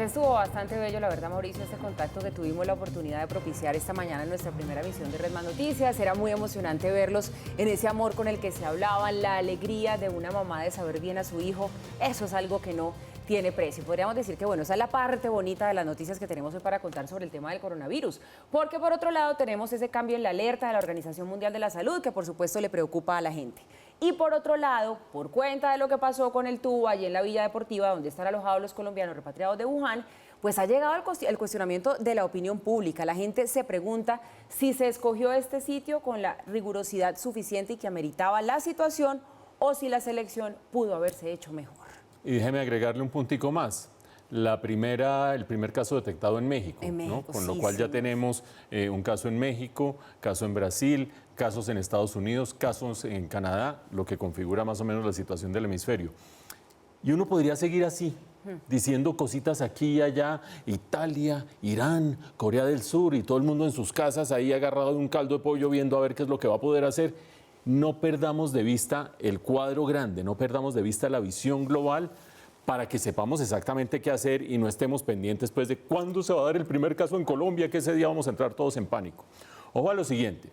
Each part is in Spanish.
estuvo bastante bello, la verdad, Mauricio, este contacto que tuvimos la oportunidad de propiciar esta mañana en nuestra primera emisión de Red Más Noticias. Era muy emocionante verlos en ese amor con el que se hablaban, la alegría de una mamá de saber bien a su hijo. Eso es algo que no tiene precio. Podríamos decir que, bueno, esa es la parte bonita de las noticias que tenemos hoy para contar sobre el tema del coronavirus. Porque, por otro lado, tenemos ese cambio en la alerta de la Organización Mundial de la Salud, que, por supuesto, le preocupa a la gente. Y, por otro lado, por cuenta de lo que pasó con el tubo allí en la Villa Deportiva, donde están alojados los colombianos repatriados de Wuhan, pues ha llegado el cuestionamiento de la opinión pública. La gente se pregunta si se escogió este sitio con la rigurosidad suficiente y que ameritaba la situación, o si la selección pudo haberse hecho mejor. Y déjeme agregarle un puntico más. El primer caso detectado en México, ¿no? Con lo cual ya tenemos un caso en México, caso en Brasil, casos en Estados Unidos, casos en Canadá, lo que configura más o menos la situación del hemisferio. Y uno podría seguir así, diciendo cositas aquí y allá, Italia, Irán, Corea del Sur y todo el mundo en sus casas ahí agarrado de un caldo de pollo viendo a ver qué es lo que va a poder hacer. No perdamos de vista el cuadro grande, no perdamos de vista la visión global para que sepamos exactamente qué hacer y no estemos pendientes pues, de cuándo se va a dar el primer caso en Colombia, que ese día vamos a entrar todos en pánico. Ojo a lo siguiente,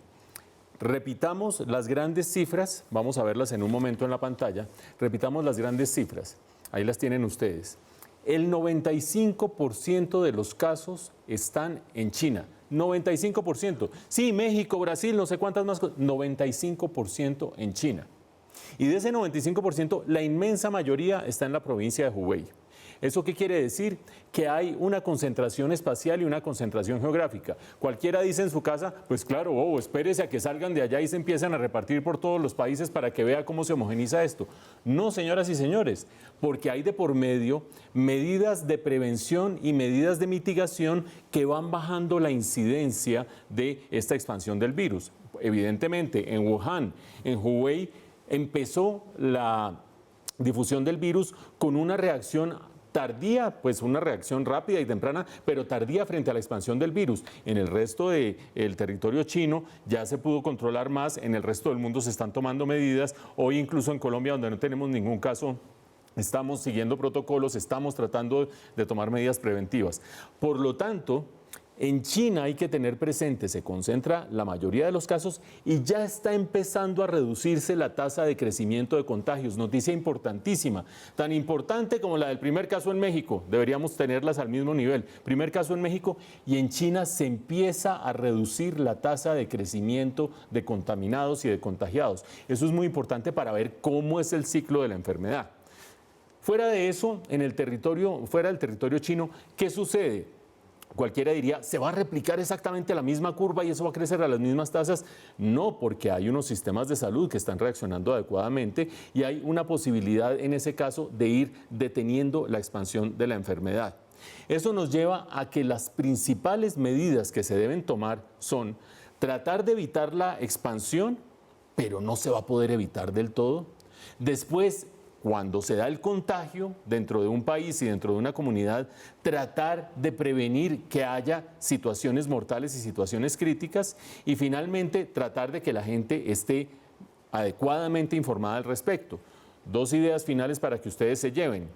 repitamos las grandes cifras, vamos a verlas en un momento en la pantalla, repitamos las grandes cifras, ahí las tienen ustedes. El 95% de los casos están en China. 95%. Sí, México, Brasil, no sé cuántas más cosas. 95% en China. Y de ese 95%, la inmensa mayoría está en la provincia de Hubei. ¿Eso qué quiere decir? Que hay una concentración espacial y una concentración geográfica. Cualquiera dice en su casa, pues claro, espérese a que salgan de allá y se empiezan a repartir por todos los países para que vea cómo se homogeniza esto. No, señoras y señores, porque hay de por medio medidas de prevención y medidas de mitigación que van bajando la incidencia de esta expansión del virus. Evidentemente, en Wuhan, en Hubei, empezó la difusión del virus con una reacción tardía, pues una reacción rápida y temprana, pero tardía frente a la expansión del virus. En el resto del territorio chino ya se pudo controlar más, en el resto del mundo se están tomando medidas. Hoy incluso en Colombia, donde no tenemos ningún caso, estamos siguiendo protocolos, estamos tratando de tomar medidas preventivas. Por lo tanto, en China hay que tener presente, se concentra la mayoría de los casos y ya está empezando a reducirse la tasa de crecimiento de contagios. Noticia importantísima, tan importante como la del primer caso en México, deberíamos tenerlas al mismo nivel. Primer caso en México, y en China se empieza a reducir la tasa de crecimiento de contaminados y de contagiados. Eso es muy importante para ver cómo es el ciclo de la enfermedad. Fuera de eso, fuera del territorio chino, ¿qué sucede? Cualquiera diría, ¿se va a replicar exactamente la misma curva y eso va a crecer a las mismas tasas? No, porque hay unos sistemas de salud que están reaccionando adecuadamente y hay una posibilidad en ese caso de ir deteniendo la expansión de la enfermedad. Eso nos lleva a que las principales medidas que se deben tomar son tratar de evitar la expansión, pero no se va a poder evitar del todo. Después, cuando se da el contagio dentro de un país y dentro de una comunidad, tratar de prevenir que haya situaciones mortales y situaciones críticas y finalmente tratar de que la gente esté adecuadamente informada al respecto. Dos ideas finales para que ustedes se lleven.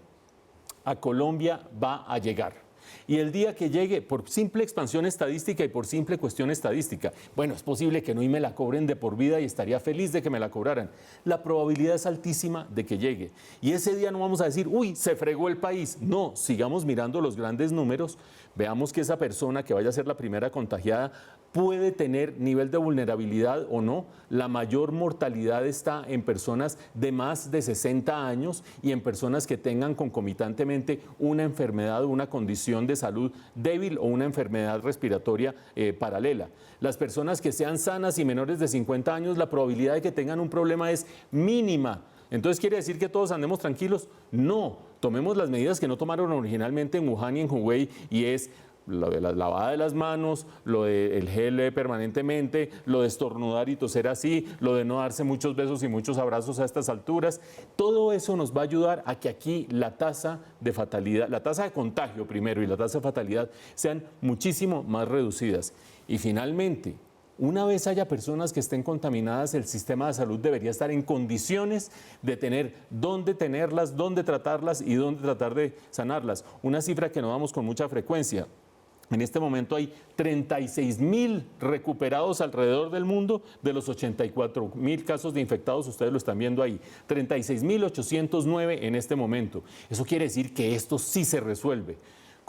A Colombia va a llegar. Y el día que llegue, por simple expansión estadística y por simple cuestión estadística, bueno, es posible que no y me la cobren de por vida y estaría feliz de que me la cobraran. La probabilidad es altísima de que llegue. Y ese día no vamos a decir, uy, se fregó el país. No, sigamos mirando los grandes números, veamos que esa persona que vaya a ser la primera contagiada puede tener nivel de vulnerabilidad o no. La mayor mortalidad está en personas de más de 60 años y en personas que tengan concomitantemente una enfermedad o una condición de salud débil o una enfermedad respiratoria paralela. Las personas que sean sanas y menores de 50 años, la probabilidad de que tengan un problema es mínima. Entonces, ¿quiere decir que todos andemos tranquilos? No, tomemos las medidas que no tomaron originalmente en Wuhan y en Hubei, y es lo de la lavada de las manos, lo del gel permanentemente, lo de estornudar y toser así, lo de no darse muchos besos y muchos abrazos a estas alturas. Todo eso nos va a ayudar a que aquí la tasa de fatalidad, la tasa de contagio primero y la tasa de fatalidad sean muchísimo más reducidas. Y finalmente, Una vez haya personas que estén contaminadas, el sistema de salud debería estar en condiciones de tener dónde tenerlas, dónde tratarlas y dónde tratar de sanarlas. Una cifra que no damos con mucha frecuencia. En este momento hay 36.000 recuperados alrededor del mundo de los 84.000 casos de infectados, ustedes lo están viendo ahí, 36.809 en este momento. Eso quiere decir que esto sí se resuelve.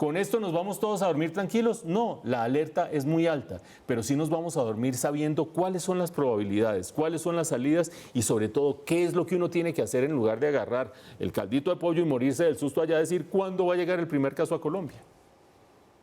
¿Con esto nos vamos todos a dormir tranquilos? No, la alerta es muy alta, pero sí nos vamos a dormir sabiendo cuáles son las probabilidades, cuáles son las salidas y sobre todo qué es lo que uno tiene que hacer en lugar de agarrar el caldito de pollo y morirse del susto allá a decir cuándo va a llegar el primer caso a Colombia.